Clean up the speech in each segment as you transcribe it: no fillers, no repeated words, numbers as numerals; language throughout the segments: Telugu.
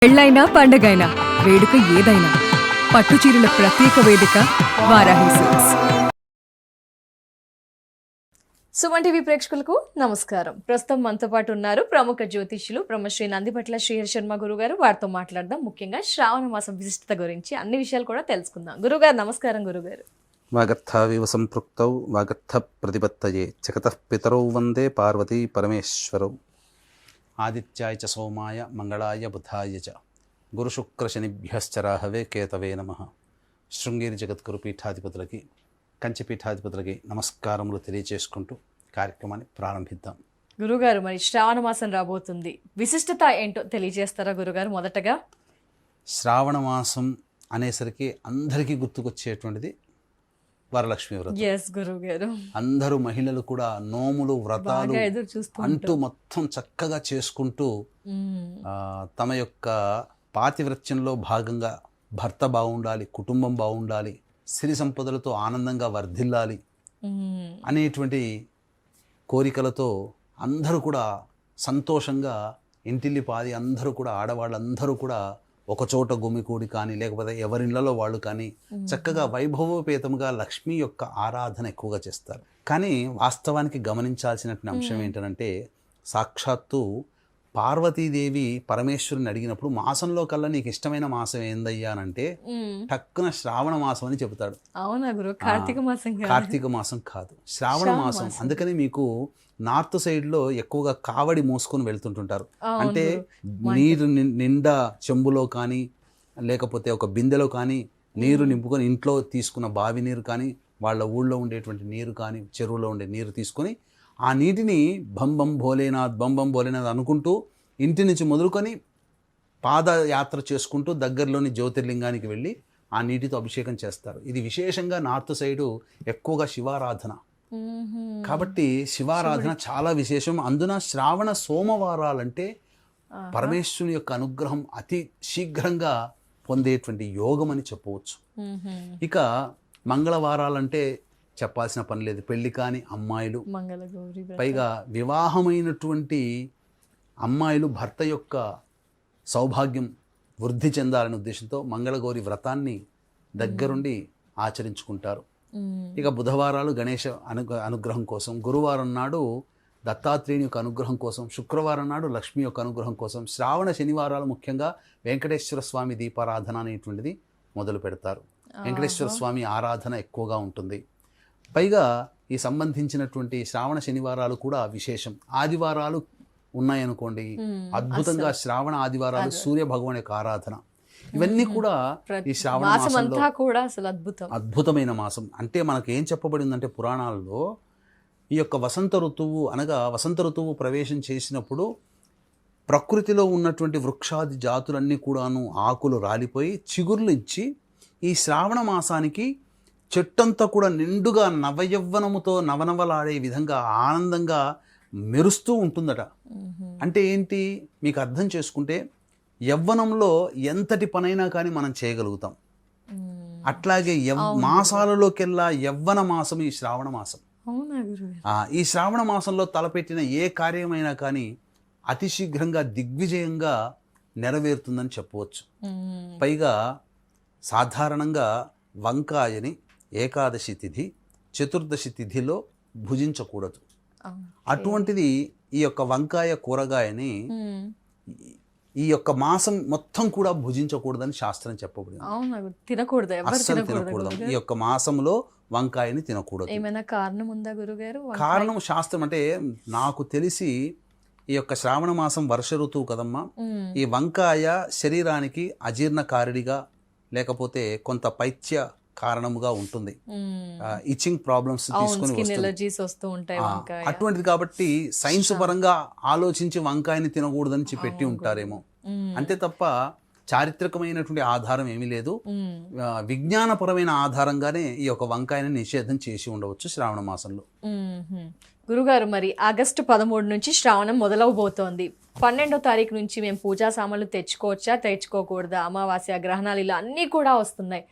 పెళ్ళైనా పండగైనా వేడుక ఏదైనా పట్టుచీరల ప్రత్యేక వేదిక వారాహి సిల్క్స్. సుమన్ టీవీ ప్రేక్షకులకు నమస్కారం. ప్రస్తుతం మనతో పాటు ఉన్నారు ప్రముఖ జ్యోతిష్యులు బ్రహ్మశ్రీ నందిపట్ల శ్రీహరి శర్మ గురుగారు. వారితో మాట్లాడదాం. ముఖ్యంగా శ్రావణ మాసం విశిష్టత గురించి అన్ని విషయాలు కూడా తెలుసుకుందాం. గురుగారు నమస్కారం. గురుగారు వాగర్థావివ సంపృక్తౌ వాగర్థ ప్రతిపత్తయే జగతః పితరౌ వందే పార్వతీ పరమేశ్వరౌ. ఆదిత్యాయ చ సోమాయ మంగళాయ బుధాయ చ గురుశుక్రశనిభ్యశ్చ రాహవే కేతవే నమః. శృంగేరి జగద్గురు పీఠాధిపతులకి కంచి పీఠాధిపతులకి నమస్కారములు తెలియజేసుకుంటూ కార్యక్రమాన్ని ప్రారంభిద్దాం. గురుగారు, మరి శ్రావణ మాసం రాబోతుంది, విశిష్టత ఏంటో తెలియజేస్తారా గురుగారు? మొదటగా శ్రావణ మాసం అనేసరికి అందరికీ గుర్తుకొచ్చేటువంటిది వరలక్ష్మి వ్రతం. ఎస్ గురుగారు, అందరూ మహిళలు కూడా నోములు వ్రతాలు అంటూ మొత్తం చక్కగా చేసుకుంటూ తమ యొక్క పాతివ్రత్యంలో భాగంగా భర్త బాగుండాలి, కుటుంబం బాగుండాలి, సిరి సంపదలతో ఆనందంగా వర్ధిల్లాలి అనేటువంటి కోరికలతో అందరూ కూడా సంతోషంగా ఇంటిల్లిపాది అందరూ కూడా ఆడవాళ్ళందరూ కూడా ఒకచోట గుమికూడి కానీ లేకపోతే ఎవరిళ్లలో వాళ్ళు కానీ చక్కగా వైభవోపేతంగా లక్ష్మి యొక్క ఆరాధన ఎక్కువగా చేస్తారు. కానీ వాస్తవానికి గమనించాల్సినటువంటి అంశం ఏంటంటే, సాక్షాత్తు పార్వతీదేవి పరమేశ్వరుని అడిగినప్పుడు మాసంలో కల్లా నీకు ఇష్టమైన మాసం ఏందయ్యా అంటే టక్కున శ్రావణ మాసం అని చెబుతాడు. అవునా గురు? కార్తీక మాసం కార్తీక మాసం కాదు, శ్రావణ మాసం. అందుకని మీకు నార్త్ సైడ్లో ఎక్కువగా కావడి మోసుకొని వెళ్తుంటుంటారు. అంటే నీరు నిండా చెంబులో కానీ లేకపోతే ఒక బిందెలో కానీ నీరు నింపుకొని ఇంట్లో తీసుకున్న బావి నీరు కానీ వాళ్ళ ఊళ్ళో ఉండేటువంటి నీరు కానీ చెరువులో ఉండే నీరు తీసుకొని ఆ నీటిని బంబం భోలేనాథ్ అనుకుంటూ ఇంటి నుంచి మొదలుకొని పాదయాత్ర చేసుకుంటూ దగ్గరలోని జ్యోతిర్లింగానికి వెళ్ళి ఆ నీటితో అభిషేకం చేస్తారు. ఇది విశేషంగా నార్త్ సైడు ఎక్కువగా శివారాధన కాబట్టి శివారాధన చాలా విశేషం. అందున శ్రావణ సోమవారాలంటే పరమేశ్వరుని యొక్క అనుగ్రహం అతి శీఘ్రంగా పొందేటువంటి యోగం అని చెప్పవచ్చు. ఇక మంగళవారాలంటే చెప్పాల్సిన పని లేదు. పెళ్లి కాని అమ్మాయిలు, పైగా వివాహమైనటువంటి అమ్మాయిలు భర్త యొక్క సౌభాగ్యం వృద్ధి చెందాలనే ఉద్దేశంతో మంగళగౌరి వ్రతాన్ని దగ్గరుండి ఆచరించుకుంటారు. ఇక బుధవారాలు గణేష అనుగ్రహం కోసం, గురువారం నాడు దత్తాత్రేయుని యొక్క అనుగ్రహం కోసం, శుక్రవారం నాడు లక్ష్మి యొక్క అనుగ్రహం కోసం, శ్రావణ శనివారాలు ముఖ్యంగా వెంకటేశ్వర స్వామి దీపారాధన అనేటువంటిది మొదలు పెడతారు. వెంకటేశ్వర స్వామి ఆరాధన ఎక్కువగా ఉంటుంది. పైగా ఈ సంబంధించినటువంటి శ్రావణ శనివారాలు కూడా విశేషం. ఆదివారాలు ఉన్నాయనుకోండి, అద్భుతంగా శ్రావణ ఆదివారాలు సూర్య భగవాన్ యొక్క ఆరాధన, ఇవన్నీ కూడా ఈ శ్రావణ మాసంలో కూడా అసలు అద్భుతమైన మాసం. అంటే మనకు ఏం చెప్పబడిందంటే పురాణాల్లో ఈ యొక్క వసంత ఋతువు ప్రవేశం చేసినప్పుడు ప్రకృతిలో ఉన్నటువంటి వృక్షాది జాతులన్నీ కూడాను ఆకులు రాలిపోయి చిగుర్లు ఇచ్చి ఈ శ్రావణ మాసానికి చెట్టంతా కూడా నిండుగా నవయవ్వనముతో నవనవలాడే విధంగా ఆనందంగా మెరుస్తూ ఉంటుందట. అంటే ఏంటి మీకు అర్థం చేసుకుంటే, యవ్వనంలో ఎంతటి పనైనా కానీ మనం చేయగలుగుతాం. అట్లాగే మాసాలలోకెల్లా యవ్వన మాసం ఈ శ్రావణ మాసం. ఈ శ్రావణ మాసంలో తలపెట్టిన ఏ కార్యమైనా కానీ అతి శీఘ్రంగా దిగ్విజయంగా నెరవేరుతుందని చెప్పవచ్చు. పైగా సాధారణంగా వంకాయని ఏకాదశి తిథి, చతుర్దశి తిథిలో భుజించకూడదు. అటువంటిది ఈ యొక్క వంకాయ కూరగాయని ఈ యొక్క మాసం మొత్తం కూడా భుజించకూడదని శాస్త్రం చెప్పబడింది. అస్సలు తినకూడదు. ఈ యొక్క మాసంలో వంకాయని తినకూడదు. ఏమైనా కారణం ఉందా గురుగారు? కారణం శాస్త్రం అంటే నాకు తెలిసి ఈ యొక్క శ్రావణ మాసం వర్ష ఋతువు కదమ్మా. ఈ వంకాయ శరీరానికి అజీర్ణకారిడిగా లేకపోతే కొంత పైత్య కారణముగా ఉంటుంది. ఇచ్చింగ్ ప్రాబ్లమ్స్ తీసుకొని అటువంటిది కాబట్టి సైన్స్ పరంగా ఆలోచించి వంకాయని తినకూడదని పెట్టి ఉంటారేమో. అంతే తప్ప చారిత్రకమైనటువంటి ఆధారం ఏమీ లేదు. విజ్ఞానపరమైన ఆధారంగానే ఈ యొక్క వంకాయని నిషేధం చేసి ఉండవచ్చు శ్రావణ మాసంలో. గురుగారు, మరి ఆగస్టు 13 నుంచి శ్రావణం మొదలవబోతోంది. 12వ తారీఖు నుంచి మేము పూజా సామాన్లు తెచ్చుకోవచ్చా, తెచ్చుకోకూడదా? అమావాస్య, గ్రహణాలు ఇలా అన్నీ కూడా వస్తున్నాయి.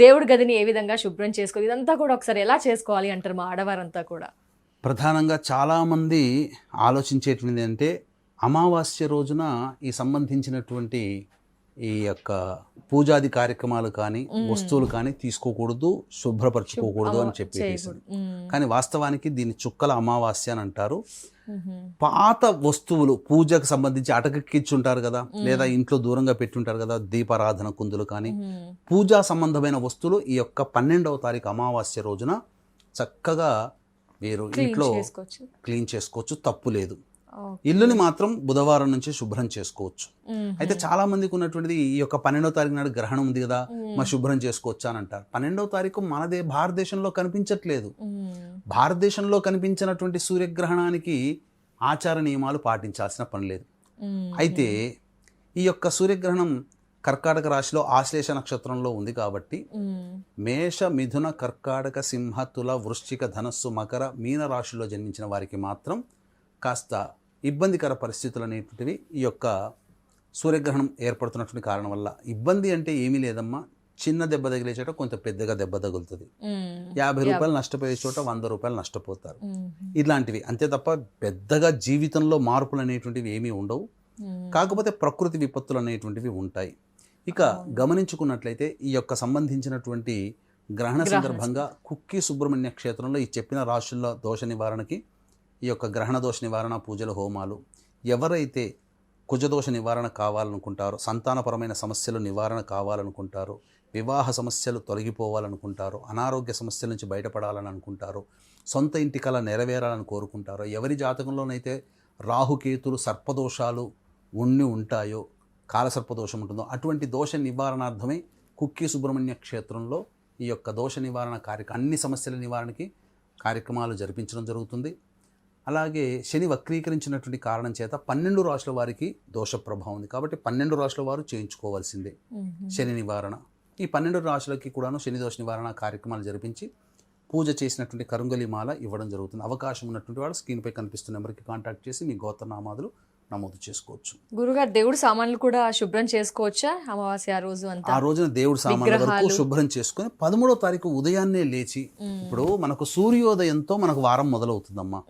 దేవుడి గదిని ఏ విధంగా శుభ్రం చేసుకోవాలి, ఇదంతా కూడా ఒకసారి ఎలా చేసుకోవాలి అంటారు మా ఆడవారంతా కూడా? ప్రధానంగా చాలామంది ఆలోచించేటువంటిది అంటే అమావాస్య రోజున ఈ సంబంధించినటువంటి ఈ యొక్క పూజాది కార్యక్రమాలు కానీ వస్తువులు కానీ తీసుకోకూడదు, శుభ్రపరచుకోకూడదు అని చెప్పేసి. కానీ వాస్తవానికి దీన్ని చుక్కల అమావాస్య అని అంటారు. పాత వస్తువులు పూజకు సంబంధించి అటకెక్కించుంటారు కదా, లేదా ఇంట్లో దూరంగా పెట్టుంటారు కదా, దీపారాధన కుందులు కానీ పూజా సంబంధమైన వస్తువులు ఈ యొక్క 12వ తారీఖు అమావాస్య రోజున చక్కగా మీరు ఇంట్లో క్లీన్ చేసుకోవచ్చు, తప్పు లేదు. ఇల్లుని మాత్రం బుధవారం నుంచి శుభ్రం చేసుకోవచ్చు. అయితే చాలా మందికి ఉన్నటువంటిది ఈ యొక్క 12వ తారీఖు నాడు గ్రహణం ఉంది కదా, మరి శుభ్రం చేసుకోవచ్చు అని అంటారు. 12వ తారీఖు మనదే భారతదేశంలో కనిపించట్లేదు. భారతదేశంలో కనిపించినటువంటి సూర్యగ్రహణానికి ఆచార నియమాలు పాటించాల్సిన పని లేదు. అయితే ఈ యొక్క సూర్యగ్రహణం కర్కాటక రాశిలో ఆశ్లేష నక్షత్రంలో ఉంది కాబట్టి మేష, మిథున, కర్కాటక, సింహ, తుల, వృశ్చిక, ధనస్సు, మకర, మీన రాశిలో జన్మించిన వారికి మాత్రం కాస్త ఇబ్బందికర పరిస్థితులు అనేటువంటివి ఈ యొక్క సూర్యగ్రహణం ఏర్పడుతున్నటువంటి కారణం వల్ల. ఇబ్బంది అంటే ఏమీ లేదమ్మా, చిన్న దెబ్బ తగిలే చోట కొంత పెద్దగా దెబ్బ తగులుతుంది. 50 రూపాయలు నష్టపోయే చోట 100 రూపాయలు నష్టపోతారు. ఇలాంటివి అంతే తప్ప పెద్దగా జీవితంలో మార్పులు అనేటువంటివి ఏమీ ఉండవు. కాకపోతే ప్రకృతి విపత్తులు అనేటువంటివి ఉంటాయి. ఇక గమనించుకున్నట్లయితే ఈ యొక్క సంబంధించినటువంటి గ్రహణ సందర్భంగా కుక్కి సుబ్రహ్మణ్య క్షేత్రంలో ఈ చెప్పిన రాశుల్లో దోష నివారణకి ఈ యొక్క గ్రహణ దోష నివారణ పూజల హోమాలు, ఎవరైతే కుజదోష నివారణ కావాలనుకుంటారో, సంతానపరమైన సమస్యలు నివారణ కావాలనుకుంటారో, వివాహ సమస్యలు తొలగిపోవాలనుకుంటారో, అనారోగ్య సమస్యల నుంచి బయటపడాలని అనుకుంటారో, సొంత ఇంటి కల నెరవేరాలని కోరుకుంటారో, ఎవరి జాతకంలోనైతే రాహుకేతులు సర్పదోషాలు ఉంటాయో, కాలసర్పదోషం ఉంటుందో, అటువంటి దోష నివారణార్థమే కుక్కి సుబ్రహ్మణ్య క్షేత్రంలో ఈ యొక్క దోష నివారణ అన్ని సమస్యల నివారణకి కార్యక్రమాలు జరిపించడం జరుగుతుంది. అలాగే శని వక్రీకరించినటువంటి కారణం చేత 12 రాశుల వారికి దోష ప్రభావం ఉంది కాబట్టి 12 రాశుల వారు చేయించుకోవాల్సిందే శని నివారణ. ఈ 12 రాశులకి కూడాను శని దోష నివారణ కార్యక్రమాలు జరిపించి పూజ చేసినటువంటి కరుంగలి మాల ఇవ్వడం జరుగుతుంది. అవకాశం ఉన్నటువంటి వాడు స్క్రీన్పై కనిపిస్తున్న నెంబర్కి కాంటాక్ట్ చేసి మీ గోత్రనామాదులు నమోదు చేసుకోవచ్చు. గురుగారు, దేవుడు సామాన్లు కూడా శుభ్రం చేసుకోవచ్చా అమావాస్య ఆ రోజు అంతా? ఆ రోజున దేవుడు సామాన్ల వరకు శుభ్రం చేసుకుని 13వ తారీఖు ఉదయాన్నే లేచి, ఇప్పుడు మనకు సూర్యోదయంతో మనకు వారం మొదలవుతుందమ్మా.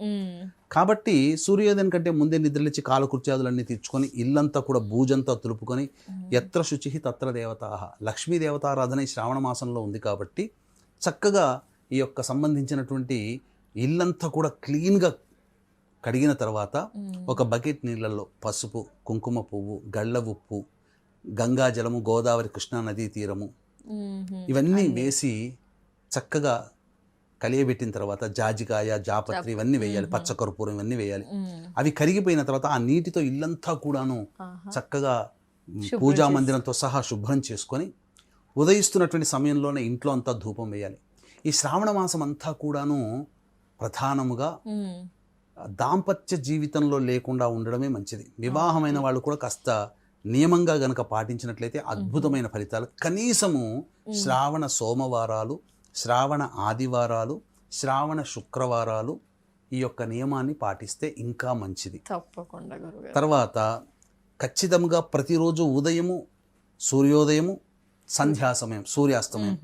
కాబట్టి సూర్యోదయం కంటే ముందే నిద్రలేచి కాలకృత్యాదులన్నీ తీర్చుకొని ఇల్లంతా కూడా బూజంతా తులుపుకొని ఎత్ర శుచి తత్ర దేవతాః, లక్ష్మీ దేవతారాధన ఈ శ్రావణ మాసంలో ఉంది కాబట్టి చక్కగా ఈ యొక్క సంబంధించినటువంటి ఇల్లంతా కూడా క్లీన్గా కడిగిన తర్వాత ఒక బకెట్ నీళ్ళల్లో పసుపు, కుంకుమ పువ్వు, గళ్ళ ఉప్పు, గంగా జలము, గోదావరి, కృష్ణా నదీ తీరము ఇవన్నీ వేసి చక్కగా కలియబెట్టిన తర్వాత జాజికాయ, జాపత్రి ఇవన్నీ వేయాలి, పచ్చకర్పూరం ఇవన్నీ వేయాలి. అవి కరిగిపోయిన తర్వాత ఆ నీటితో ఇల్లంతా కూడాను చక్కగా పూజా మందిరంతో సహా శుభ్రం చేసుకొని ఉదయిస్తున్నటువంటి సమయంలోనే ఇంట్లో అంతా ధూపం వేయాలి. ఈ శ్రావణ మాసం అంతా కూడాను ప్రధానముగా దాంపత్య జీవితంలో లేకుండా ఉండడమే మంచిది. వివాహమైన వాళ్ళు కూడా కాస్త నియమంగా గనక పాటించినట్లయితే అద్భుతమైన ఫలితాలు. కనీసము శ్రావణ సోమవారాలు, శ్రావణ ఆదివారాలు, శ్రావణ శుక్రవారాలు ఈ యొక్క నియమాన్ని పాటిస్తే ఇంకా మంచిది. తప్పకుండా గురుగారు. తర్వాత ఖచ్చితంగా ప్రతిరోజు ఉదయము, సూర్యోదయము, సంధ్యా సమయం, సూర్యాస్తమయం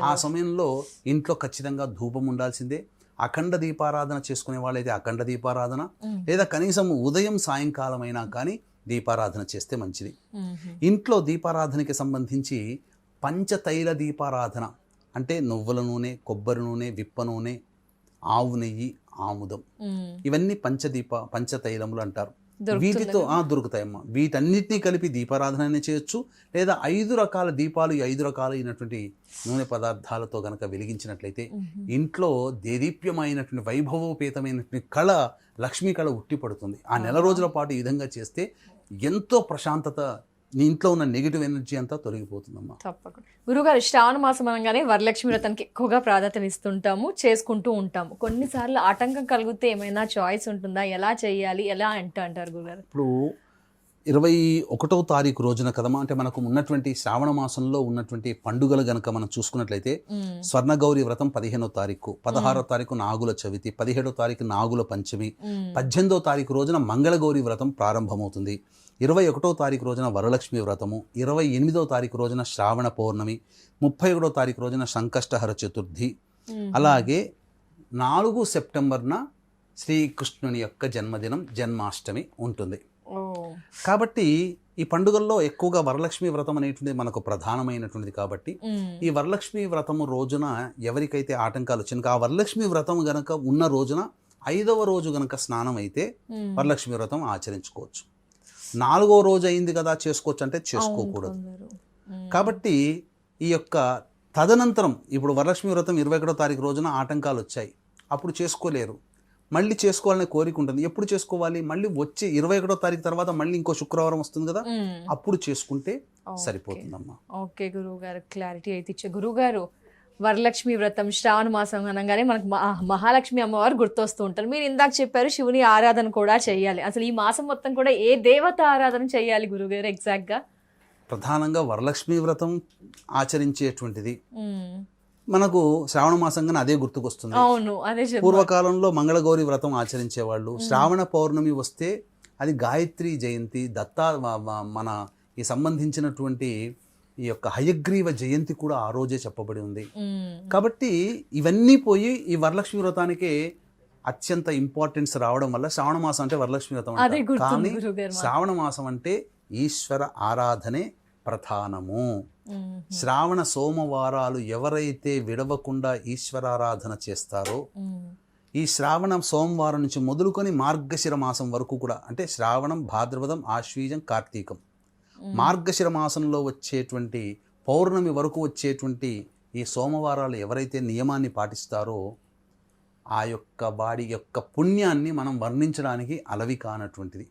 ఆ సమయంలో ఇంట్లో ఖచ్చితంగా ధూపం ఉండాల్సిందే. అఖండ దీపారాధన చేసుకునే వాళ్ళైతే అఖండ దీపారాధన, లేదా కనీసం ఉదయం సాయంకాలం అయినా కానీ దీపారాధన చేస్తే మంచిది. ఇంట్లో దీపారాధనకి సంబంధించి పంచతైల దీపారాధన అంటే నువ్వుల నూనె, కొబ్బరి నూనె, విప్ప నూనె, ఆవు నెయ్యి, ఆముదం ఇవన్నీ పంచతైలములు అంటారు. వీటితో దొరుకుతాయమ్మా. వీటన్నిటినీ కలిపి దీపారాధన చేయొచ్చు, లేదా 5 రకాల దీపాలు 5 రకాలైనటువంటి నూనె పదార్థాలతో గనక వెలిగించినట్లయితే ఇంట్లో దేదీప్యమైనటువంటి వైభవోపేతమైనటువంటి కళ, లక్ష్మీ కళ ఉట్టిపడుతుంది. ఆ నెల రోజుల పాటు ఈ విధంగా చేస్తే ఎంతో ప్రశాంతత, నీ ఇంట్లో ఉన్న నెగిటివ్ ఎనర్జీ అంతా తొలగిపోతుందమ్మా. తప్పకుండా. గురుగారు, శ్రావణ మాసం అనగానే వరలక్ష్మి వ్రతానికి ఎక్కువగా ప్రాధాన్యత ఇస్తుంటాము, చేసుకుంటూ ఉంటాము. కొన్నిసార్లు ఆటంకం కలిగితే ఏమైనా చాయిస్ ఉంటుందా? ఎలా చేయాలి, ఎలా అంటారు గురుగారు? ఇప్పుడు 21వ తారీఖు రోజున కదమ్మా, అంటే మనకు ఉన్నటువంటి శ్రావణ మాసంలో ఉన్నటువంటి పండుగలు గనక మనం చూసుకున్నట్లయితే స్వర్ణగౌరి వ్రతం 15వ తారీఖు, 16వ తారీఖు నాగుల చవితి, 17వ తారీఖు నాగుల పంచమి, 18వ తారీఖు రోజున మంగళగౌరి వ్రతం ప్రారంభమవుతుంది. 21వ తారీఖు రోజున వరలక్ష్మి వ్రతము, 28వ తారీఖు రోజున శ్రావణ పౌర్ణమి, 31వ తారీఖు రోజున సంకష్టహర చతుర్థి, అలాగే 4 సెప్టెంబర్న శ్రీకృష్ణుని యొక్క జన్మదినం జన్మాష్టమి ఉంటుంది. ఓ కాబట్టి ఈ పండుగల్లో ఎక్కువగా వరలక్ష్మి వ్రతం అనేటువంటిది మనకు ప్రధానమైనటువంటిది కాబట్టి ఈ వరలక్ష్మి వ్రతము రోజున ఎవరికైతే ఆటంకాలు వచ్చినాక ఆ వరలక్ష్మి వ్రతం గనక ఉన్న రోజున 5వ రోజు గనక స్నానం అయితే వరలక్ష్మి వ్రతం ఆచరించుకోవచ్చు. 4వ రోజు అయింది కదా చేసుకోవచ్చు అంటే చేసుకోకూడదు. కాబట్టి ఈ యొక్క తదనంతరం ఇప్పుడు వరలక్ష్మి వ్రతం 21వ తారీఖు రోజున ఆటంకాలు వచ్చాయి, అప్పుడు చేసుకోలేరు, మళ్ళీ చేసుకోవాలనే కోరిక ఉంటుంది. ఎప్పుడు చేసుకోవాలి? మళ్ళీ వచ్చి 21వ తారీఖు తర్వాత మళ్ళీ ఇంకో శుక్రవారం వస్తుంది కదా, అప్పుడు చేసుకుంటే సరిపోతుందమ్మా. ఓకే గురువు గారు, క్లారిటీ అయితే ఇచ్చే. గురువు గారు, వరలక్ష్మి వ్రతం శ్రావణ మాసం అనగానే మనకు మహాలక్ష్మి అమ్మవారు గుర్తొస్తూ ఉంటారు. మీరు ఇందాక చెప్పారు శివుని ఆరాధన కూడా చేయాలి. అసలు ఈ మాసం మొత్తం కూడా ఏ దేవత ఆరాధన చేయాలి గురువుగారు ఎగ్జాక్ట్గా? ప్రధానంగా వరలక్ష్మి వ్రతం ఆచరించేటువంటిది మనకు శ్రావణ మాసంగానే అదే గుర్తుకొస్తుంది. అవును, అదే పూర్వకాలంలో మంగళగౌరి వ్రతం ఆచరించేవాళ్ళు. శ్రావణ పౌర్ణమి వస్తే అది గాయత్రి జయంతి, దత్తా మన ఈ సంబంధించినటువంటి ఈ యొక్క హయగ్రీవ జయంతి కూడా ఆ రోజే చెప్పబడి ఉంది. కాబట్టి ఇవన్నీ పోయి ఈ వరలక్ష్మి వ్రతానికి అత్యంత ఇంపార్టెన్స్ రావడం వల్ల శ్రావణ మాసం అంటే వరలక్ష్మి వ్రతం అంటారు. కానీ శ్రావణ మాసం అంటే ఈశ్వర ఆరాధనే ప్రధానము. శ్రావణ సోమవారాలు ఎవరైతే విడవకుండా ఈశ్వరారాధన చేస్తారో, ఈ శ్రావణ సోమవారం నుంచి మొదలుకొని మార్గశిర మాసం వరకు కూడా, అంటే శ్రావణం, భాద్రపదం, ఆశ్వీజం, కార్తీకం, మార్గశిర మాసంలో వచ్చేటువంటి పౌర్ణమి వరకు వచ్చేటువంటి ఈ సోమవారాలు ఎవరైతే నియమాన్ని పాటిస్తారో ఆ యొక్క వాడి యొక్క పుణ్యాన్ని మనం వర్ణించడానికి అలవి కానటువంటిది.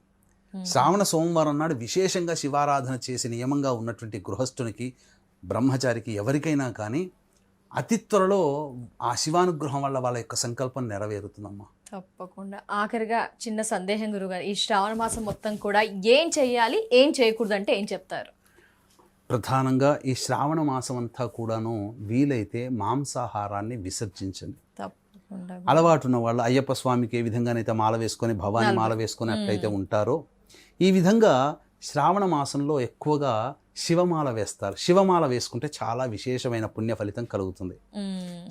శ్రావణ సోమవారం నాడు విశేషంగా శివారాధన చేసి నియమంగా ఉన్నటువంటి గృహస్థునికి, బ్రహ్మచారికి, ఎవరికైనా కానీ అతి త్వరలో ఆ శివానుగ్రహం వల్ల వాళ్ళ యొక్క సంకల్పం నెరవేరుతుందమ్మా. తప్పకుండా. ఆఖరిగా చిన్న సందేహం గురుగారు, ఈ శ్రావణ మాసం మొత్తం కూడా ఏం చేయాలి, ఏం చేయకూడదు అంటే ఏం చెప్తారు? ప్రధానంగా ఈ శ్రావణ మాసం అంతా కూడాను వీలైతే మాంసాహారాన్ని విసర్జించండి. అలవాటున్న వాళ్ళు అయ్యప్ప స్వామికి ఏ విధంగానైతే మాల వేసుకొని, భవాని మాల వేసుకొని అట్లయితే ఉంటారో, ఈ విధంగా శ్రావణ మాసంలో ఎక్కువగా శివమాల వేస్తారు. శివమాల వేసుకుంటే చాలా విశేషమైన పుణ్య ఫలితం కలుగుతుంది.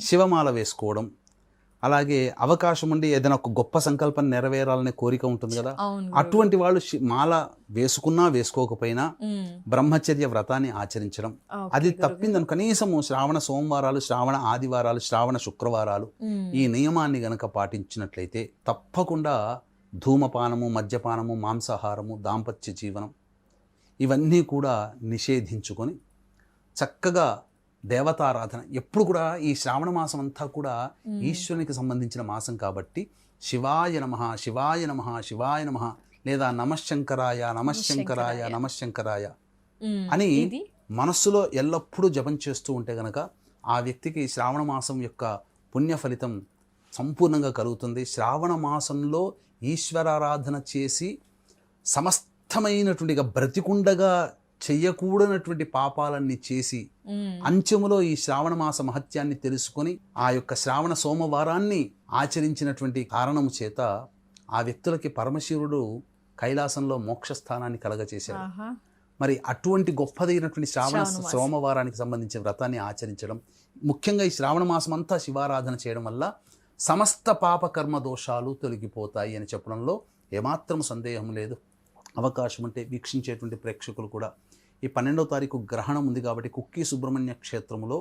శివమాల వేసుకోవడం, అలాగే అవకాశం ఉండి ఏదైనా ఒక గొప్ప సంకల్పం నెరవేరాలనే కోరిక ఉంటుంది కదా, అటువంటి వాళ్ళు మాల వేసుకున్నా వేసుకోకపోయినా బ్రహ్మచర్య వ్రతాన్ని ఆచరించడం. అది తప్పిందని కనీసము శ్రావణ సోమవారాలు, శ్రావణ ఆదివారాలు, శ్రావణ శుక్రవారాలు ఈ నియమాన్ని గనక పాటించినట్లయితే తప్పకుండా ధూమపానము, మద్యపానము, మాంసాహారము, దాంపత్య జీవనం ఇవన్నీ కూడా నిషేధించుకొని చక్కగా దేవతారాధన. ఎప్పుడు కూడా ఈ శ్రావణ మాసం అంతా కూడా ఈశ్వరునికి సంబంధించిన మాసం కాబట్టి శివాయ నమః, శివాయ నమః, శివాయ నమః, లేదా నమఃశంకరాయ, నమఃశంకరాయ, నమఃశంకరాయ అని మనస్సులో ఎల్లప్పుడూ జపం చేస్తూ ఉంటే గనక ఆ వ్యక్తికి శ్రావణ మాసం యొక్క పుణ్య ఫలితం సంపూర్ణంగా కలుగుతుంది. శ్రావణ మాసంలో ఈశ్వరారాధన చేసి సమస్తమైనటువంటి బ్రతికుండగా చెయ్యకూడనటువంటి పాపాలన్నీ చేసి అంచెములో ఈ శ్రావణ మాస మహత్యాన్ని తెలుసుకొని ఆ యొక్క శ్రావణ సోమవారాన్ని ఆచరించినటువంటి కారణము చేత ఆ వ్యక్తులకి పరమశివుడు కైలాసంలో మోక్షస్థానాన్ని కలగచేశాడు. మరి అటువంటి గొప్పదైనటువంటి శ్రావణ సోమవారానికి సంబంధించిన వ్రతాన్ని ఆచరించడం, ముఖ్యంగా ఈ శ్రావణ మాసం అంతా శివారాధన చేయడం వల్ల సమస్త పాపకర్మ దోషాలు తొలగిపోతాయి అని చెప్పడంలో ఏమాత్రం సందేహం లేదు. అవకాశం ఉంటే వీక్షించేటువంటి ప్రేక్షకులు కూడా ఈ 12వ తారీఖు గ్రహణం ఉంది కాబట్టి కుక్కి సుబ్రహ్మణ్య క్షేత్రంలో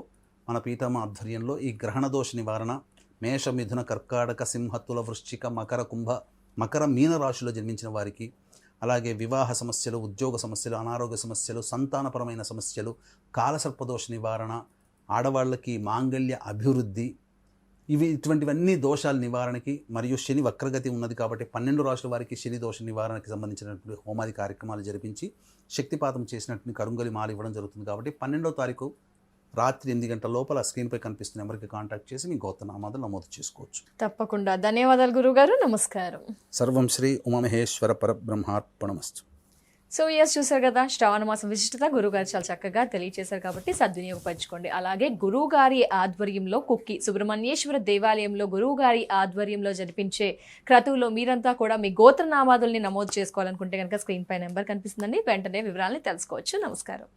మన పీఠమ ఆధ్వర్యంలో ఈ గ్రహణ దోష నివారణ మేష, మిథున, కర్కాటక, సింహ, తుల, వృశ్చిక, మకర, కుంభ, మకర, మీన రాశిలో జన్మించిన వారికి, అలాగే వివాహ సమస్యలు, ఉద్యోగ సమస్యలు, అనారోగ్య సమస్యలు, సంతానపరమైన సమస్యలు, కాలసర్పదోష నివారణ, ఆడవాళ్ళకి మాంగళ్య అభివృద్ధి, ఇటువంటివన్నీ దోషాల నివారణకి, మరియు శని వక్రగతి ఉన్నది కాబట్టి 12 రాశుల వారికి శని దోష నివారణకి సంబంధించినటువంటి హోమాది కార్యక్రమాలు జరిపించి శక్తిపాతం చేసినటువంటి కరుంగలి మాల ఇవ్వడం జరుగుతుంది. కాబట్టి 12వ తారీఖు రాత్రి 8 గంటల లోపల స్క్రీన్పై కనిపిస్తున్న నెంబర్కి కాంటాక్ట్ చేసి మీ గోత్రనామాలు నమోదు చేసుకోవచ్చు. తప్పకుండా. ధన్యవాదాలు గురుగారు, నమస్కారం. సర్వం శ్రీ ఉమామహేశ్వర పరబ్రహ్మార్పణమస్తు. సో చూసారు కదా, శ్రావణ మాసం విశిష్టత గురుగారు చాలా చక్కగా తెలియజేశారు కాబట్టి సద్వినియోగపరచుకోండి. అలాగే గురువుగారి ఆధ్వర్యంలో కుక్కి సుబ్రహ్మణ్యేశ్వర దేవాలయంలో గురువుగారి ఆధ్వర్యంలో జరిపించే క్రతువులో మీరంతా కూడా మీ గోత్రనామాదుల్ని నమోదు చేసుకోవాలనుకుంటే కనుక స్క్రీన్ పై నెంబర్ కనిపిస్తుందండి, వెంటనే వివరాలని తెలుసుకోవచ్చు. నమస్కారం.